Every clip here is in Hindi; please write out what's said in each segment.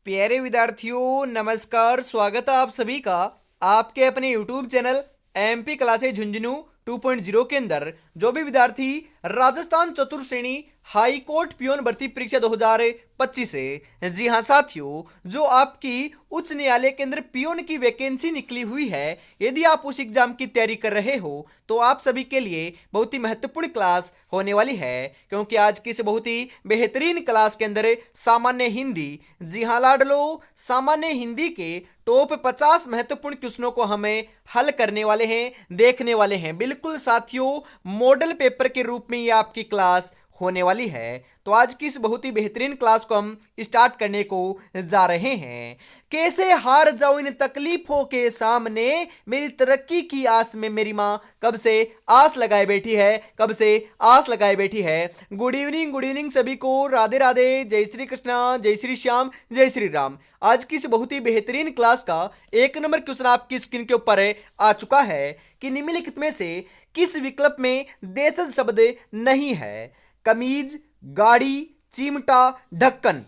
प्यारे विद्यार्थियों, नमस्कार। स्वागत है आप सभी का आपके अपने YouTube channel MP classes Jhunjhunu 2.0 के अंदर। जो भी विद्यार्थी राजस्थान चतुर्थ श्रेणी हाई कोर्ट पियोन भर्ती परीक्षा 2025 है, जी हाँ साथियों, जो आपकी उच्च न्यायालय के अंदर पियोन की वैकेंसी निकली हुई है, यदि आप उस एग्जाम की तैयारी कर रहे हो तो आप सभी के लिए बहुत ही महत्वपूर्ण क्लास होने वाली है। क्योंकि आज की इस बहुत ही बेहतरीन क्लास के अंदर सामान्य हिंदी, जी हाँ लाडलो, सामान्य हिंदी के टॉप 50 महत्वपूर्ण क्वेश्चनों को हमें हल करने वाले हैं, देखने वाले हैं। बिल्कुल साथियों, मॉडल पेपर के रूप में ये आपकी क्लास होने वाली है। तो आज की इस बहुत ही बेहतरीन क्लास को हम स्टार्ट करने को जा रहे हैं। कैसे हार जाऊं इन तकलीफों के सामने, मेरी तरक्की की आस में मेरी माँ कब से आस लगाए बैठी है, कब से आस लगाए बैठी है। गुड इवनिंग सभी को। राधे राधे, जय श्री कृष्णा, जय श्री श्याम, जय श्री राम। आज की इस बहुत ही बेहतरीन क्लास का एक नंबर क्वेश्चन आपकी स्क्रीन के ऊपर आ चुका है कि निम्नलिखित में से किस विकल्प में देशज शब्द नहीं है? कमीज, गाड़ी, चिमटा, ढक्कन।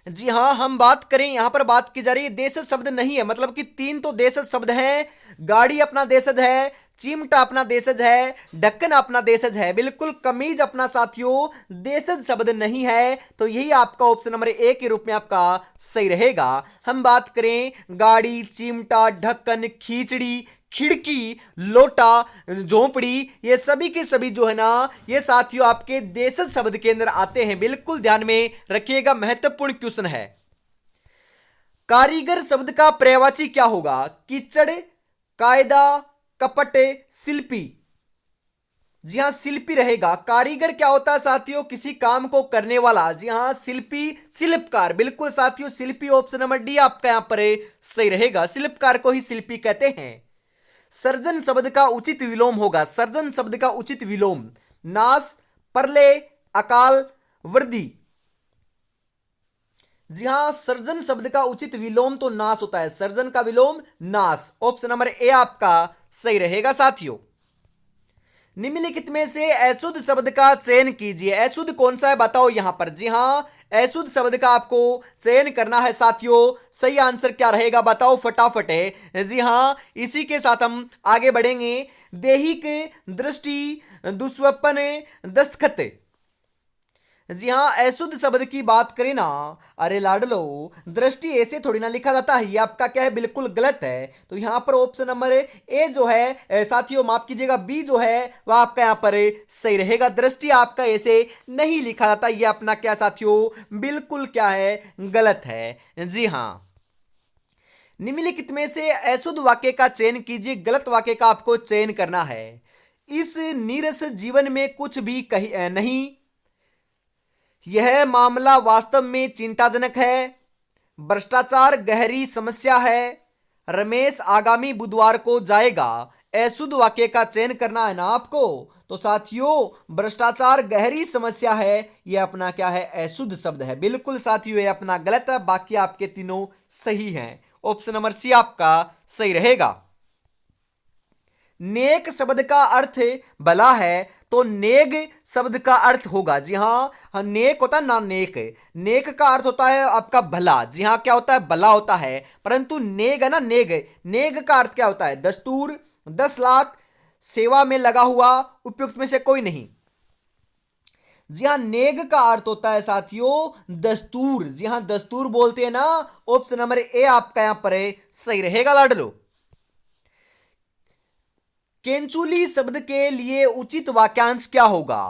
जी हाँ, हम बात करें, यहां पर बात की जा रही है देशज शब्द नहीं है, मतलब कि तीन तो देशज शब्द हैं। गाड़ी अपना देशज है, चिमटा अपना देशज है, ढक्कन अपना देशज है। बिल्कुल कमीज अपना साथियों देशज शब्द नहीं है, तो यही आपका ऑप्शन नंबर ए के रूप में आपका सही रहेगा। हम बात करें गाड़ी, चिमटा, ढक्कन, खींचड़ी, खिड़की, लोटा, झोंपड़ी, ये सभी के सभी जो है ना, ये साथियों आपके देशज शब्द के अंदर आते हैं। बिल्कुल ध्यान में रखिएगा, महत्वपूर्ण क्वेश्चन है। कारीगर शब्द का पर्यायवाची क्या होगा? कीचड़, कायदा, कपट, शिल्पी। जी हाँ, शिल्पी रहेगा। कारीगर क्या होता है साथियों? किसी काम को करने वाला। जी हाँ, शिल्पी शिल्पकार। बिल्कुल साथियों, शिल्पी ऑप्शन नंबर डी आपका यहां पर सही रहेगा। शिल्पकार को ही शिल्पी कहते हैं। सर्जन शब्द का उचित विलोम होगा। सर्जन शब्द का उचित विलोम नाश, प्रलय, अकाल, वृद्धि। जी हां, सर्जन शब्द का उचित विलोम तो नाश होता है। सर्जन का विलोम नाश। ऑप्शन नंबर ए आपका सही रहेगा साथियों। निम्नलिखित में से अशुद्ध शब्द का चयन कीजिए। अशुद्ध कौन सा है बताओ यहां पर। जी हां, अशुद्ध शब्द का आपको चयन करना है साथियों। सही आंसर क्या रहेगा बताओ फटाफट है। जी हां, इसी के साथ हम आगे बढ़ेंगे। दैहिक, दृष्टि, दुष्वपन, दस्तखत। जी हाँ, अशुद्ध शब्द की बात करें ना, अरे लाडलो, दृष्टि ऐसे थोड़ी ना लिखा जाता है, ये आपका क्या है, बिल्कुल गलत है। तो यहाँ पर ऑप्शन नंबर ए जो है साथियों, माफ कीजिएगा, बी जो है वह आपका यहाँ पर सही रहेगा। दृष्टि आपका ऐसे नहीं लिखा जाता, ये अपना क्या साथियों, बिल्कुल क्या है, गलत है। जी हाँ, निम्नलिखित में से अशुद्ध वाक्य का चयन कीजिए। गलत वाक्य का आपको चयन करना है। इस नीरस जीवन में कुछ भी नहीं, यह मामला वास्तव में चिंताजनक है, भ्रष्टाचार गहरी समस्या है, रमेश आगामी बुधवार को जाएगा। अशुद्ध वाक्य का चयन करना है ना आपको। तो साथियों, भ्रष्टाचार गहरी समस्या है, यह अपना क्या है, अशुद्ध शब्द है। बिल्कुल साथियों, यह अपना गलत है, बाकी आपके तीनों सही हैं। ऑप्शन नंबर सी आपका सही रहेगा। नेक शब्द का अर्थ भला है, तो नेग शब्द का अर्थ होगा। जी हाँ, नेक होता है ना, नेक, नेक का अर्थ होता है आपका भला। जी हाँ, क्या होता है, भला होता है। परंतु नेग है ना, नेग, नेग का अर्थ क्या होता है, दस्तूर, 10 लाख, सेवा में लगा हुआ, उपयुक्त में से कोई नहीं। जी हाँ, नेग का अर्थ होता है साथियों दस्तूर। जी हाँ, दस्तूर बोलते हैं ना। ऑप्शन नंबर ए आपका यहां पर सही रहेगा लाडलो। केंचुली शब्द के लिए उचित वाक्यांश क्या होगा?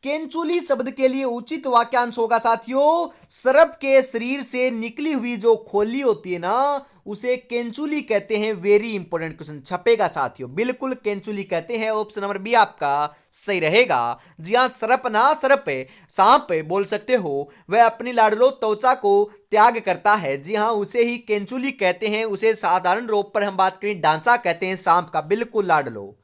केंचुली शब्द के लिए उचित वाक्यांश होगा साथियों, सर्प के शरीर से निकली हुई जो खोली होती है ना, उसे केंचुली कहते हैं। वेरी इंपॉर्टेंट क्वेश्चन छपेगा साथियों, बिल्कुल केंचुली कहते हैं। ऑप्शन नंबर बी आपका सही रहेगा। जी हाँ, सर्प ना, सर्प सांप बोल सकते हो, वह अपनी लाडलो त्वचा को त्याग करता है। जी हाँ, उसे ही केंचुली कहते हैं। उसे साधारण रूप पर हम बात करें डांचा कहते हैं सांप का। बिल्कुल लाडलो।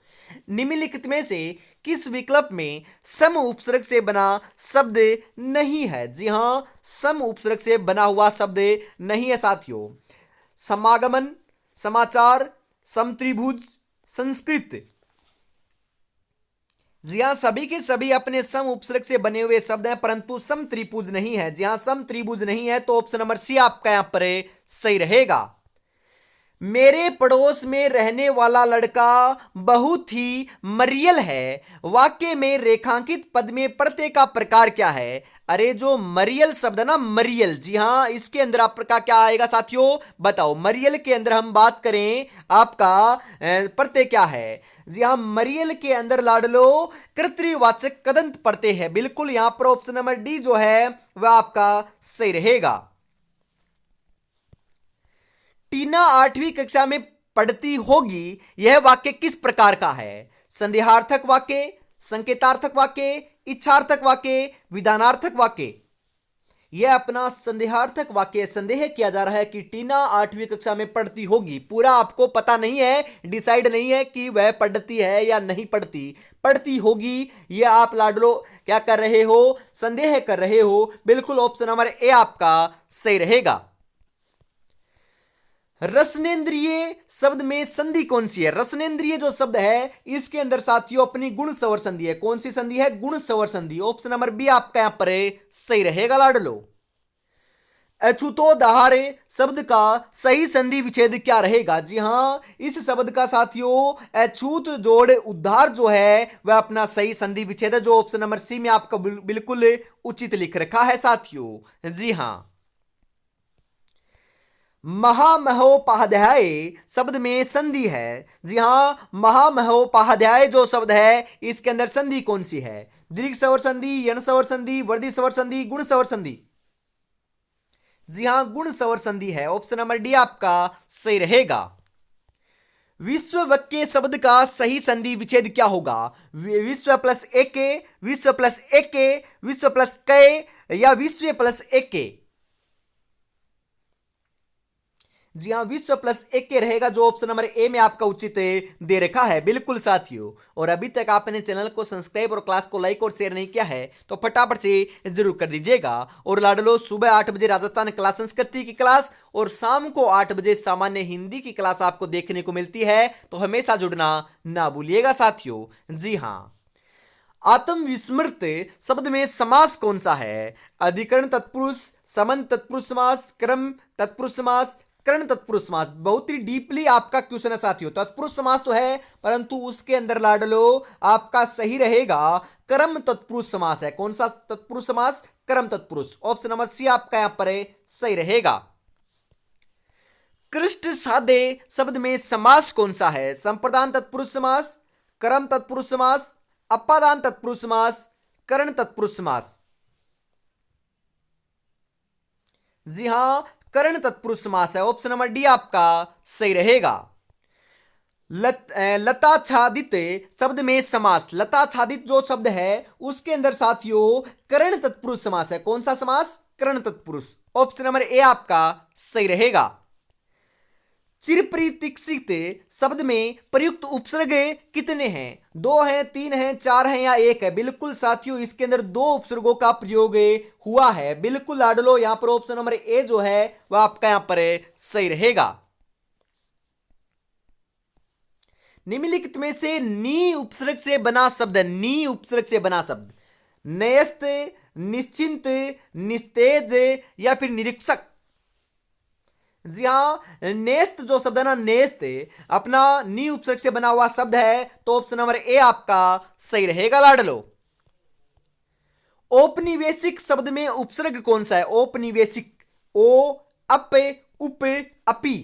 निम्नलिखित में से किस विकल्प में सम उपसर्ग से बना शब्द नहीं है? जी हां, सम उपसर्ग से बना हुआ शब्द नहीं है साथियों। समागमन, समाचार, समत्रिभुज, संस्कृत। जी हाँ, सभी के सभी अपने सम उपसर्ग से बने हुए शब्द हैं, परंतु सम त्रिभुज नहीं है। जी हाँ, सम त्रिभुज नहीं है, तो ऑप्शन नंबर सी आपका यहां पर सही रहेगा। मेरे पड़ोस में रहने वाला लड़का बहुत ही मरियल है। वाक्य में रेखांकित पद में प्रत्यय का प्रकार क्या है? अरे जो मरियल शब्द है ना, मरियल, जी हाँ, इसके अंदर आपका क्या आएगा साथियों, बताओ। मरियल के अंदर हम बात करें, आपका प्रत्यय क्या है? जी हाँ, मरियल के अंदर लाडलो कर्तृवाचक कदंत प्रत्यय है। बिल्कुल यहां पर ऑप्शन नंबर डी जो है वह आपका सही रहेगा। टीना 8वीं कक्षा में पढ़ती होगी, यह वाक्य किस प्रकार का है? संदेहार्थक वाक्य, संकेतार्थक वाक्य, इच्छार्थक वाक्य, विधानार्थक वाक्य। यह अपना संदेहार्थक वाक्य, संदेह किया जा रहा है कि टीना 8वीं कक्षा में पढ़ती होगी। पूरा आपको पता नहीं है, डिसाइड नहीं है कि वह पढ़ती है या नहीं पढ़ती। पढ़ती होगी, यह आप लाडलो क्या कर रहे हो, संदेह कर रहे हो। बिल्कुल ऑप्शन नंबर ए आपका सही रहेगा। रसनेन्द्रिय शब्द में संधि कौन सी है? रसनेन्द्रिय जो शब्द है, इसके अंदर साथियों अपनी गुण सवर संधि है। कौन सी संधि है? गुण सवर संधि। ऑप्शन नंबर बी आपका यहां पर सही रहेगा लाडलो। अछूतो दहारे शब्द का सही संधि विच्छेद क्या रहेगा? जी हां, इस शब्द का साथियों अछूत जोड़ उद्धार जो है वह अपना सही संधि विच्छेद है, जो ऑप्शन नंबर सी में आपका बिल्कुल उचित लिख रखा है साथियों। जी हां। महामहोपाध्याय शब्द में संधि है। जी हां, महामहोपाध्याय जो शब्द है, इसके अंदर संधि कौन सी है? दीर्घ स्वर संधि, यण स्वर संधि, वर्धी स्वर संधि, गुण स्वर संधि। जी हां, गुण स्वर संधि है। ऑप्शन नंबर डी आपका सही रहेगा। विश्व वाक्य शब्द का सही संधि विच्छेद क्या होगा? विश्व प्लस एक, विश्व प्लस एक, विश्व प्लस क, या विश्व प्लस एक। जी हाँ, विश्व प्लस एक के रहेगा, जो ऑप्शन नंबर ए में आपका उचित दे रखा है। बिल्कुल साथियों, और अभी तक आपने चैनल को सब्सक्राइब और क्लास को लाइक और शेयर नहीं किया है तो फटाफट से जरूर कर दीजिएगा। और लाडलो, सुबह 8 बजे राजस्थान कला संस्कृति की क्लास और शाम को 8 बजे सामान्य हिंदी की क्लास आपको देखने को मिलती है, तो हमेशा जुड़ना ना भूलिएगा साथियों। जी हाँ। आत्मविस्मृत शब्द में समास कौन सा है? अधिकरण तत्पुरुष, समन तत्पुरुष समास, क्रम तत्पुरुष समास, करण तत्पुरुष समास। बहुत ही डीपली आपका क्वेश्चन है साथियों। तत्पुरुष समास तो है, परंतु उसके अंदर लाडलो आपका सही रहेगा कर्म तत्पुरुष समास है। कौन सा तत्पुरुष समास? कर्म तत्पुरुष। ऑप्शन नंबर सी आपका यहां पर सही रहेगा। कृष्ण साधे शब्द में समास कौन सा है? संप्रदान तत्पुरुष समास, कर्म तत्पुरुष समास, अपादान तत्पुरुष समास, करण तत्पुरुष समास। जी हां, करण तत्पुरुष समास है। ऑप्शन नंबर डी आपका सही रहेगा। लताच्छादित शब्द में समास, लताच्छादित जो शब्द है उसके अंदर साथियों करण तत्पुरुष समास है। कौन सा समास? करण तत्पुरुष। ऑप्शन नंबर ए आपका सही रहेगा। चिरप्रतीक्षित शब्द में प्रयुक्त उपसर्ग कितने हैं? 2 हैं, 3 हैं, 4 हैं, या 1 है? बिल्कुल साथियों, इसके अंदर 2 उपसर्गों का प्रयोग हुआ है। बिल्कुल लाडलो, यहां पर ऑप्शन नंबर ए जो है वह आपका यहां पर सही रहेगा। निम्नलिखित में से नी उपसर्ग से बना शब्द, नी उपसर्ग से बना शब्द, न्यस्त, निश्चिंत, निस्तेज, या फिर निरीक्षक। जी हां, नेस्त जो शब्द है ना, नेस्त अपना नी उपसर्ग से बना हुआ शब्द है, तो ऑप्शन नंबर ए आपका सही रहेगा लाडलो। औपनिवेशिक शब्द में उपसर्ग कौन सा है? औपनिवेशिक, ओ, अप, उप, अपी।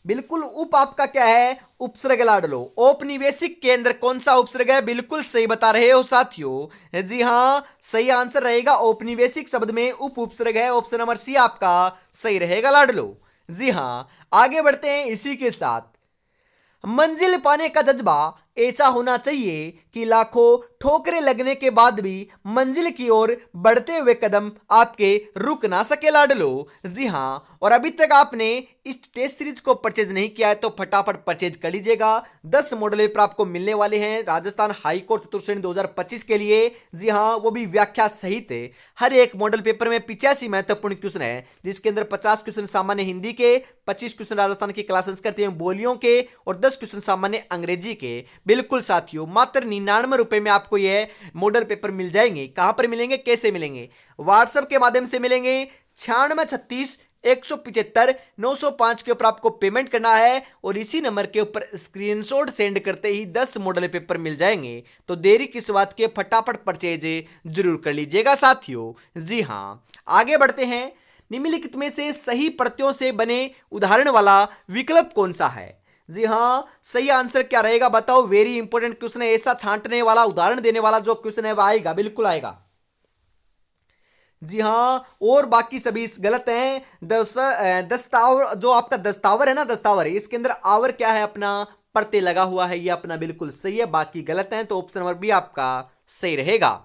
बिल्कुल उप आपका क्या है? उपसर्ग लाडलो। औपनिवेशिक के अंदर कौन सा उपसर्ग है? बिल्कुल सही बता रहे हो साथियों। जी हां, सही आंसर रहेगा औपनिवेशिक शब्द में उप उपसर्ग है। ऑप्शन नंबर सी आपका सही रहेगा लाडलो। जी हां, आगे बढ़ते हैं इसी के साथ। मंजिल पाने का जज्बा ऐसा होना चाहिए कि लाखों ठोकरें लगने के बाद भी मंजिल की ओर बढ़ते हुए कदम आपके रुक ना सके लाडलो। जी हाँ, और अभी तक आपने इस टेस्ट सीरीज को परचेज नहीं किया है तो फटाफट परचेज कर लीजिएगा। 10 मॉडल पेपर आपको मिलने वाले हैं राजस्थान हाई कोर्ट चतुर्थ श्रेणी 2025 के लिए। जी हाँ, वो भी व्याख्या सहित। हर एक मॉडल पेपर में 85 महत्वपूर्ण क्वेश्चन है, जिसके अंदर 50 क्वेश्चन सामान्य हिंदी के, 25 क्वेश्चन राजस्थान की क्लास संस्कृत एवं बोलियों के और 10 क्वेश्चन सामान्य अंग्रेजी के। बिल्कुल साथियों, मात्र 99 रुपए में आपको यह मॉडल पेपर मिल जाएंगे। कहां पर मिलेंगे, कैसे मिलेंगे? व्हाट्सएप के माध्यम से मिलेंगे। 9636 175 905 के ऊपर आपको पेमेंट करना है और इसी नंबर के ऊपर स्क्रीनशॉट सेंड करते ही 10 मॉडल पेपर मिल जाएंगे। तो देरी किस बात के, फटाफट परचेज जरूर कर लीजिएगा साथियों। जी हाँ, आगे बढ़ते हैं। निम्नलिखित में से सही प्रतियों से बने उदाहरण वाला विकल्प कौन सा है? जी हाँ, सही आंसर क्या रहेगा बताओ। वेरी इंपॉर्टेंट क्वेश्चन है, ऐसा छांटने वाला, उदाहरण देने वाला जो क्वेश्चन है वह आएगा, बिल्कुल आएगा। जी हाँ, और बाकी सभी गलत हैं। दस्तावर, जो आपका दस्तावर है ना, दस्तावर, इसके अंदर आवर क्या है अपना, प्रत्यय लगा हुआ है, ये अपना बिल्कुल सही है। बाकी गलत हैं, तो ऑप्शन नंबर बी आपका सही रहेगा।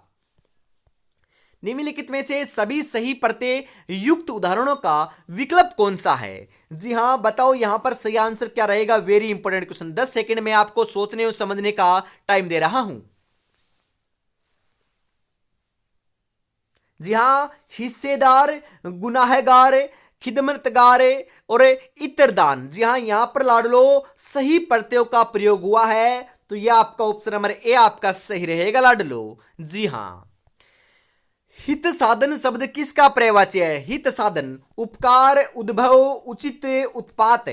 निम्नलिखित में से सभी सही प्रत्यय युक्त उदाहरणों का विकल्प कौन सा है? जी हाँ, बताओ यहां पर सही आंसर क्या रहेगा। वेरी इंपॉर्टेंट क्वेश्चन, 10 सेकंड में आपको सोचने और समझने का टाइम दे रहा हूं। जी हाँ, हिस्सेदार, गुनाहगार, खिदमतगार और इतरदान। जी हाँ, यहां पर लाडलो सही प्रत्ययों का प्रयोग हुआ है, तो यह आपका ऑप्शन नंबर ए आपका सही रहेगा लाडलो। जी हाँ, हित साधन शब्द किसका पर्यायवाची है? हित साधन, उपकार, उद्भव, उचित, उत्पात।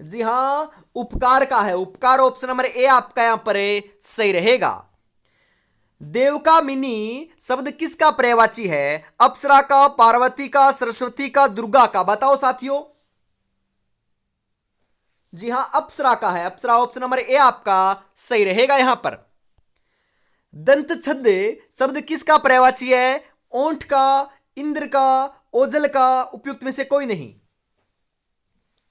जी हां, उपकार का है, उपकार ऑप्शन नंबर ए आपका यहां पर सही रहेगा। देवकामिनी शब्द किसका पर्यायवाची है? अप्सरा का, पार्वती का, सरस्वती का, दुर्गा का? बताओ साथियों। जी हां, अप्सरा का है, अप्सरा ऑप्शन नंबर ए आपका सही रहेगा यहां पर। दंत छद्म शब्द किसका पर्यायवाची है? ओंठ का, इंद्र का, ओझल का, उपयुक्त में से कोई नहीं।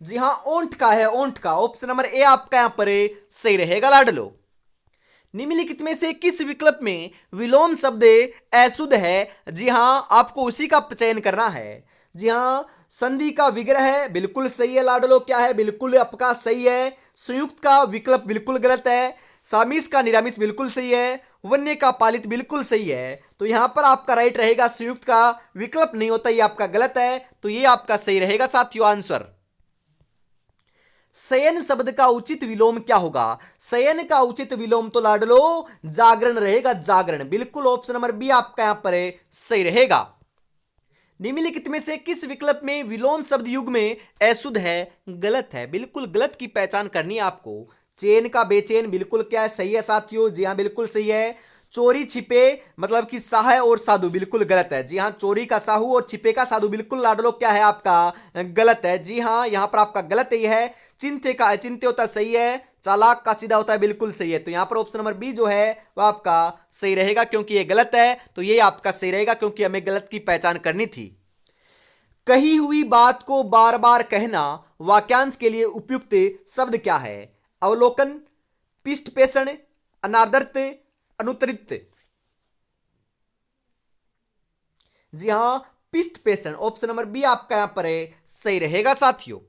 जी हां, ओंठ का है, ओंठ का ऑप्शन नंबर ए आपका यहां पर सही रहेगा लाडलो। निम्नलिखित में से किस विकल्प में विलोम शब्द अशुद्ध है? जी हां, आपको उसी का चयन करना है। जी हां, संधि का विग्रह है, बिल्कुल सही है लाडलो। क्या है? बिल्कुल आपका सही है। संयुक्त का विकल्प बिल्कुल गलत है। सामिस का निरामिस बिल्कुल सही है। वन्य का पालित बिल्कुल सही है। तो यहां पर आपका राइट रहेगा, संयुक्त का विकल्प नहीं होता, ये आपका गलत है, तो ये आपका सही रहेगा साथियों आंसर। शयन शब्द का उचित विलोम क्या होगा? शयन का उचित विलोम तो लाडलो जागरण रहेगा, जागरण। बिल्कुल ऑप्शन नंबर बी आपका यहां पर सही रहेगा। निम्नलिखित में से किस विकल्प में विलोम शब्द युग में अशुद्ध है? गलत है, बिल्कुल गलत की पहचान करनी है आपको। चेन का बेचैन बिल्कुल क्या है, सही है साथियों। जी हाँ, बिल्कुल सही है। चोरी छिपे मतलब कि साह और साधु बिल्कुल गलत है। जी हाँ, चोरी का साहू और छिपे का साधु बिल्कुल लाडलो क्या है आपका गलत है। जी हाँ, यहां पर आपका गलत ही है। चिंत्य का अचिंत्य होता सही है। चालाक का सीधा होता है, बिल्कुल सही है। तो यहां पर ऑप्शन नंबर बी जो है वह आपका सही रहेगा, क्योंकि ये गलत है, तो ये आपका सही रहेगा, क्योंकि हमें गलत की पहचान करनी थी। कही हुई बात को बार बार कहना वाक्यांश के लिए उपयुक्त शब्द क्या है? अवलोकन, पिष्ट पेषण, अनादरत, अनुत्तरित। जी हां, पिष्ट पेषण ऑप्शन नंबर बी आपका यहां पर सही रहेगा साथियों।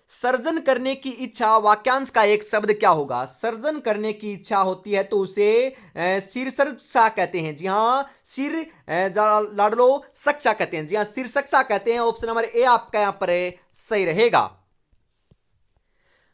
सर्जन करने की इच्छा वाक्यांश का एक शब्द क्या होगा? सर्जन करने की इच्छा होती है तो उसे शीर्षक कहते हैं। जी हाँ, लाडलो सक्षा कहते हैं। जी हाँ, शीर्षक कहते हैं। ऑप्शन नंबर ए आपका यहां पर सही रहेगा।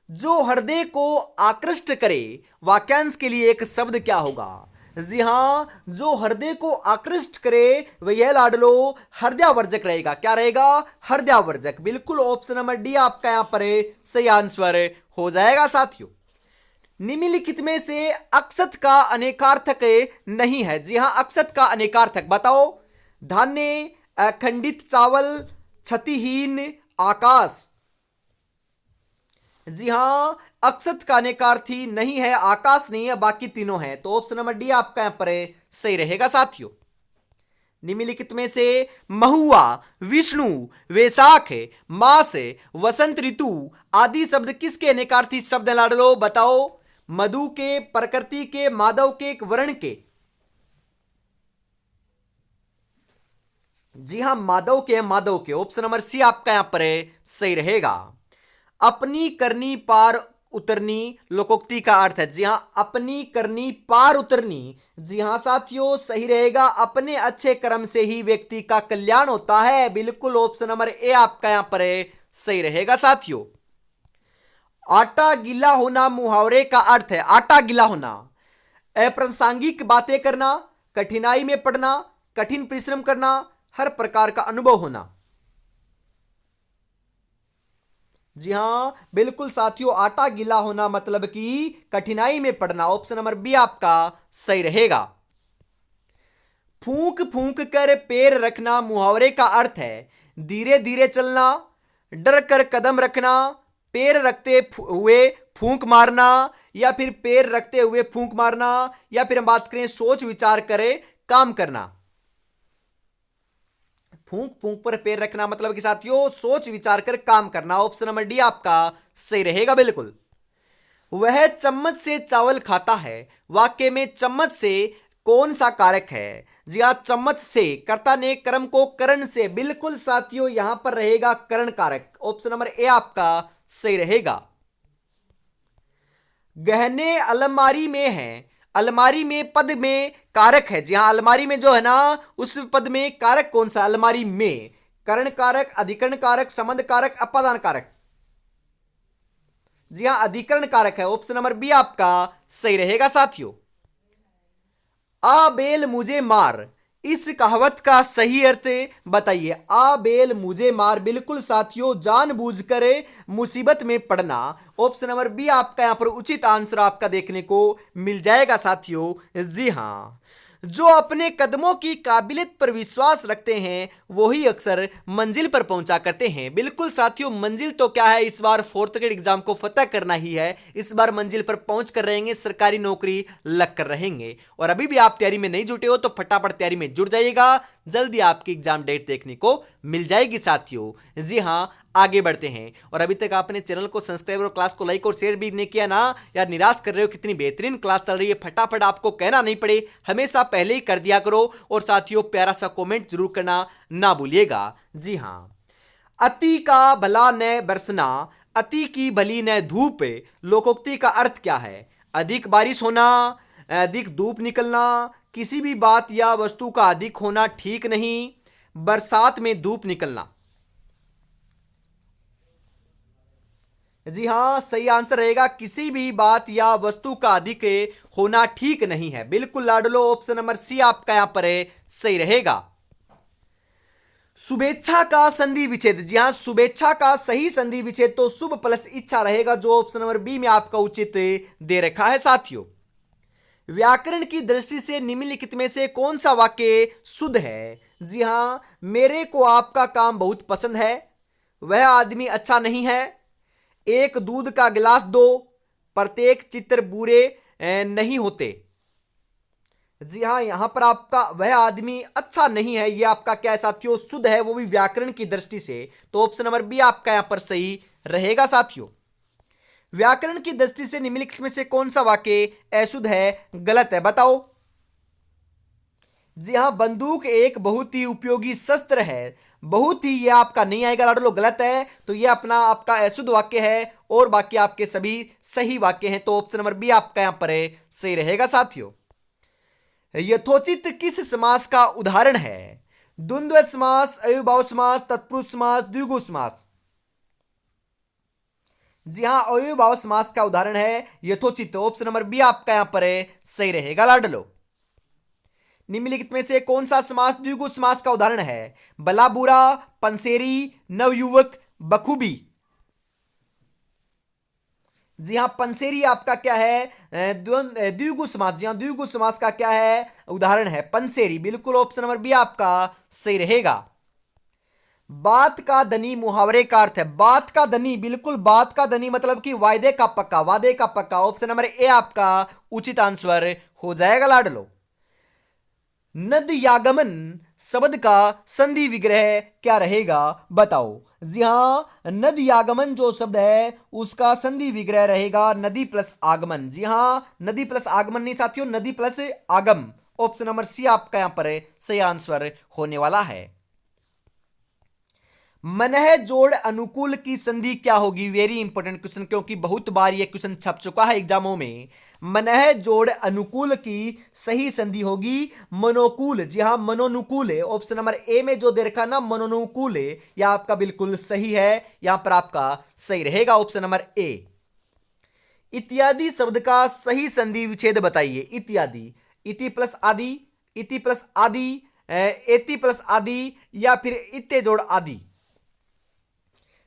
जो हृदय को आकृष्ट करे वाक्यांश के लिए एक शब्द क्या होगा? जी हां, जो हृदय को आकृष्ट करे वह लाडलो हृदयावर्जक रहेगा। क्या रहेगा? हृदयावर्जक। बिल्कुल ऑप्शन नंबर डी आपका यहां पर सही आंसर हो जाएगा साथियों। निम्नलिखित में से अक्षत का अनेकार्थक नहीं है। जी हां, अक्षत का अनेकार्थक बताओ। धान्य, अखंडित चावल, क्षतिहीन, आकाश। जी हां, अक्षत का अनेकार्थी नहीं है, आकाश नहीं है, बाकी तीनों हैं। तो ऑप्शन नंबर डी आपका यहां पर सही रहेगा साथियों। निम्नलिखित में से महुआ, विष्णु, वैशाख, मास, वसंत ऋतु आदि शब्द किसके अनेकार्थी शब्द हैं लाडलो? बताओ। मधु के, प्रकृति के, माधव के, वर्ण के? जी हां, माधव के, माधव के। ऑप्शन नंबर सी आपका यहां पर सही रहेगा। अपनी करनी पार उतरनी लोकोक्ति का अर्थ है। जी हां, अपनी करनी पार उतरनी। जी हां साथियों, सही रहेगा। अपने अच्छे कर्म से ही व्यक्ति का कल्याण होता है। बिल्कुल ऑप्शन नंबर ए आपका यहां पर सही रहेगा साथियों। आटा गीला होना मुहावरे का अर्थ है। आटा गीला होना, अप्रासंगिक बातें करना, कठिनाई में पड़ना, कठिन परिश्रम करना, हर प्रकार का अनुभव होना। जी हां बिल्कुल साथियों, आटा गीला होना मतलब कि कठिनाई में पड़ना। ऑप्शन नंबर बी आपका सही रहेगा। फूंक फूंक कर पैर रखना मुहावरे का अर्थ है धीरे धीरे चलना, डर कर कदम रखना, पैर रखते हुए फूंक मारना, या फिर पैर रखते हुए फूंक मारना, या फिर हम बात करें सोच विचार करे काम करना। फूंक फूंक पर पैर रखना मतलब कि साथियों सोच विचार कर काम करना। ऑप्शन नंबर डी आपका सही रहेगा बिल्कुल। वह चम्मच से चावल खाता है, वाक्य में चम्मच से कौन सा कारक है? जी हाँ, चम्मच से, कर्ता ने कर्म को करण से। बिल्कुल साथियों यहां पर रहेगा करण कारक। ऑप्शन नंबर ए आपका सही रहेगा। गहने अलमारी में है, अलमारी में पद में कारक है। जी हाँ, अलमारी में जो है ना उस पद में कारक कौन सा? अलमारी में करण कारक, अधिकरण कारक, संबंध कारक, अपादान कारक? जी हां, अधिकरण कारक है। ऑप्शन नंबर बी आपका सही रहेगा साथियों। आ बेल मुझे मार, इस कहावत का सही अर्थ बताइए। आ बेल मुझे मार, बिल्कुल साथियों जानबूझकर मुसीबत में पड़ना। ऑप्शन नंबर बी आपका यहां पर उचित आंसर आपका देखने को मिल जाएगा साथियों। जी हां, जो अपने कदमों की काबिलियत पर विश्वास रखते हैं वही अक्सर मंजिल पर पहुंचा करते हैं। बिल्कुल साथियों, मंजिल तो क्या है, इस बार फोर्थ ग्रेड एग्जाम को फतह करना ही है। इस बार मंजिल पर पहुंच कर रहेंगे, सरकारी नौकरी लग कर रहेंगे। और अभी भी आप तैयारी में नहीं जुटे हो तो फटाफट तैयारी में जुट जाइएगा, जल्दी आपकी एग्जाम डेट देखने को मिल जाएगी साथियों। जी हां, आगे बढ़ते हैं। और अभी तक आपने चैनल को सब्सक्राइब और क्लास को लाइक और शेयर भी नहीं किया ना यार, निराश कर रहे हो। कितनी बेहतरीन क्लास चल रही है, फटाफट आपको कहना नहीं पड़े, हमेशा पहले ही कर दिया करो। और साथियों प्यारा सा कमेंट जरूर करना ना भूलिएगा। जी हां, अति का भला न बरसना, अति की भली न धूप, लोकोक्ति का अर्थ क्या है? अधिक बारिश होना, अधिक धूप निकलना, किसी भी बात या वस्तु का अधिक होना ठीक नहीं, बरसात में धूप निकलना। जी हां, सही आंसर रहेगा किसी भी बात या वस्तु का अधिक होना ठीक नहीं है। बिल्कुल लाडलो, ऑप्शन नंबर सी आपका यहां पर सही रहेगा। शुभेच्छा का संधि विच्छेद। जी हां, शुभेच्छा का सही संधि विच्छेद तो शुभ प्लस इच्छा रहेगा, जो ऑप्शन नंबर बी में आपका उचित दे रखा है साथियों। व्याकरण की दृष्टि से निम्नलिखित में से कौन सा वाक्य शुद्ध है? जी हां, मेरे को आपका काम बहुत पसंद है, वह आदमी अच्छा नहीं है, एक दूध का गिलास दो, प्रत्येक चित्र बुरे नहीं होते। जी हां, यहां पर आपका वह आदमी अच्छा नहीं है, यह आपका क्या है साथियों? शुद्ध है, वो भी व्याकरण की दृष्टि से। तो ऑप्शन नंबर बी आपका यहां पर सही रहेगा साथियों। व्याकरण की दृष्टि से निम्नलिखित में से कौन सा वाक्य अशुद्ध है, गलत है? बताओ। जी हां, बंदूक एक बहुत ही उपयोगी शस्त्र है। बहुत ही यह आपका नहीं आएगा लाडलो, गलत है। तो यह अपना आपका अशुद्ध वाक्य है, और बाकी आपके सभी सही वाक्य हैं। तो ऑप्शन नंबर बी आपका यहां पर सही रहेगा साथियों। यथोचित किस समास का उदाहरण है? द्वंद्व समास, अव्ययभाव समास, तत्पुरुष समास, द्विगु समास? जी हां, अव्ययभाव समास का उदाहरण है यथोचित। ऑप्शन नंबर बी आपका यहां पर सही रहेगा लाडलो। निम्नलिखित में से कौन सा समास द्विगु समास का उदाहरण है? भला बुरा, पंसेरी, नवयुवक, बखूबी? जी हां, पंसेरी आपका क्या है? द्विगु समास। जी हां, द्विगु समास का क्या है? उदाहरण है पंसेरी। बिल्कुल ऑप्शन नंबर बी आपका सही रहेगा। बात का धनी मुहावरे का अर्थ है। बात का धनी, बिल्कुल बात का धनी मतलब कि वायदे का पक्का, वादे का पक्का। ऑप्शन नंबर ए आपका उचित आंसर हो जाएगा लाडलो। नद यागमन शब्द का संधि विग्रह क्या रहेगा बताओ। जी हाँ, नदी आगमन जो शब्द है उसका संधि विग्रह रहेगा नदी प्लस आगमन। जी हाँ, नदी प्लस आगमन नहीं साथियों, नदी प्लस आगम। ऑप्शन नंबर सी आपका यहां पर सही आंसर होने वाला है। मनह जोड़ अनुकूल की संधि क्या होगी? वेरी इंपॉर्टेंट क्वेश्चन, क्योंकि बहुत बार यह क्वेश्चन छप चुका है एग्जामों में। मनह जोड़ अनुकूल की सही संधि होगी मनोकूल। जी हां, मनोनुकूल है। ऑप्शन नंबर ए में जो दे रखा ना मनोनुकूल है, यह आपका बिल्कुल सही है। यहां पर आपका सही रहेगा ऑप्शन नंबर ए। इत्यादि शब्द का सही संधि विच्छेद बताइए। इत्यादि, इति प्लस आदि, इति प्लस आदि, एति प्लस आदि, या फिर इत्ते जोड़ आदि।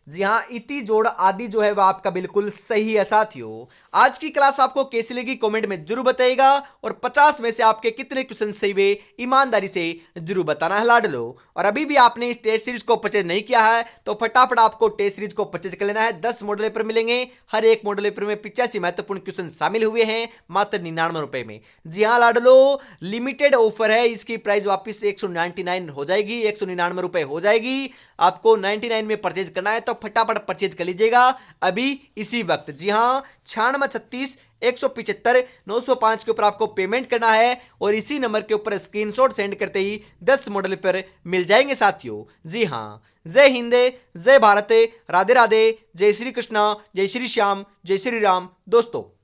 जी हाँ, इति जोड़ आदि जो है वह आपका बिल्कुल सही है साथियों। आज की क्लास आपको कैसी लगी कमेंट में जरूर बताइएगा, और 50 में से आपके कितने क्वेश्चन सही हुए ईमानदारी से जरूर बताना है लाडलो। और अभी भी आपने इस टेस्ट सीरीज को परचेज नहीं किया है तो फटाफट आपको टेस्ट सीरीज को परचेज कर लेना है। 10 मॉडल पेपर मिलेंगे, हर एक मॉडल पेपर में 85 महत्वपूर्ण क्वेश्चन शामिल हुए हैं मात्र 99 रुपए में। जी हाँ लाडलो, लिमिटेड ऑफर है, इसकी प्राइस वापिस 199 हो जाएगी, 199 रुपए हो जाएगी। आपको 99 में परचेज करना है तो फटाफट परचेज कर लीजिएगा अभी इसी वक्त। जी हाँ, 9636 175 905 के ऊपर आपको पेमेंट करना है, और इसी नंबर के ऊपर स्क्रीनशॉट सेंड करते ही 10 मॉडल पर मिल जाएंगे साथियों। जी हाँ, जय हिंद, जय भारत, राधे राधे, जय श्री कृष्णा, जय श्री श्याम, जय श्री राम दोस्तों।